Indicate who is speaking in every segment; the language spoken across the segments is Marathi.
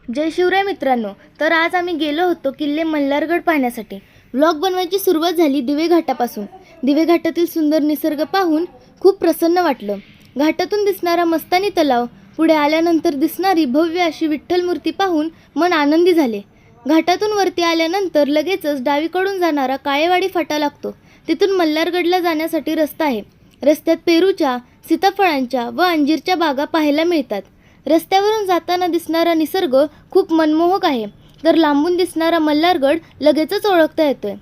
Speaker 1: जय शिवराय मित्रांनो. तर आज आम्ही गेलो होतो किल्ले मल्हारगड पाहण्यासाठी. व्लॉग बनवायची सुरुवात झाली दिवे घाटापासून. दिवे घाटातील सुंदर निसर्ग पाहून खूप प्रसन्न वाटलं. घाटातून दिसणारा मस्तानी तलाव, पुढे आल्यानंतर दिसणारी भव्य अशी विठ्ठल मूर्ती पाहून मन आनंदी झाले. घाटातून वरती आल्यानंतर लगेचच डावीकडून जाणारा काळेवाडी फाटा लागतो. तिथून मल्हारगडला जाण्यासाठी रस्ता आहे. रस्त्यात पेरूच्या, सीताफळांच्या व अंजीरच्या बागा पाहायला मिळतात. रस्त्यावरून जाताना दिसणारा निसर्ग खूप मनमोहक आहे, तर लांबून दिसणारा मल्हारगड लगेचच ओळखता येतोय.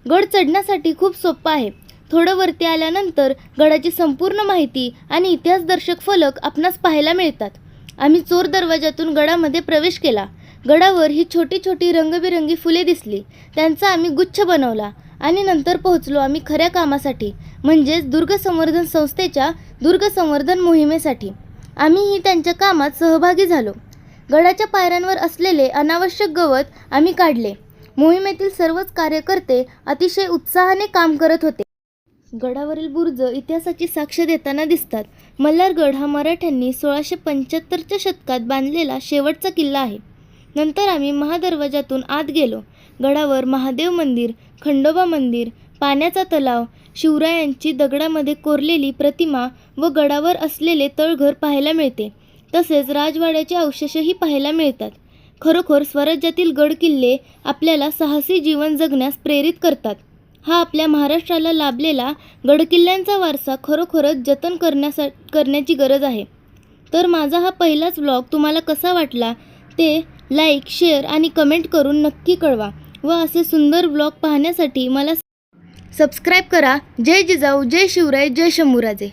Speaker 1: गड चढण्यासाठी खूप सोपा आहे. थोडं वरती आल्यानंतर गडाची संपूर्ण माहिती आणि इतिहासदर्शक फलक आपणास पाहायला मिळतात. आम्ही चोर दरवाजातून गडामध्ये प्रवेश केला. गडावर ही छोटी छोटी रंगबिरंगी फुले दिसली. त्यांचा आम्ही गुच्छ बनवला आणि नंतर पोहोचलो आम्ही खऱ्या कामासाठी, म्हणजेच दुर्ग संवर्धन संस्थेच्या दुर्ग संवर्धन मोहिमेसाठी. आम्हीही त्यांच्या कामात सहभागी झालो. गडाच्या पायऱ्यांवर असलेले अनावश्यक गवत आम्ही काढले. मोहिमेतील सर्वच कार्यकर्ते अतिशय उत्साहाने काम करत होते. गडावरील बुरुज इतिहासाची साक्ष देताना दिसतात. मल्हारगड हा मराठ्यांनी 1675च्या शतकात बांधलेला शेवटचा किल्ला आहे. नंतर आम्ही महादरवाजातून आत गेलो. गडावर महादेव मंदिर, खंडोबा मंदिर, पाण्याचा तलाव, शिवरायांची दगडामध्ये कोरलेली प्रतिमा व गडावर असलेले तळघर पाहायला मिळते. तसेच राजवाड्याचे अवशेषही पाहायला मिळतात. खरोखर स्वराज्यातील गड किल्ले आपल्याला साहसी जीवन जगण्यास प्रेरित करतात. हा आपल्या महाराष्ट्राला लाभलेला गडकिल्ल्यांचा वारसा खरोखरच जतन करण्याची गरज आहे. तर माझा हा पहिलाच व्लॉग तुम्हाला कसा वाटला ते लाईक, शेअर आणि कमेंट करून नक्की कळवा व असे सुंदर व्लॉग पाहण्यासाठी मला सबस्क्राईब करा. जय जिजाऊ, जय शिवराय, जय शंभूराजे.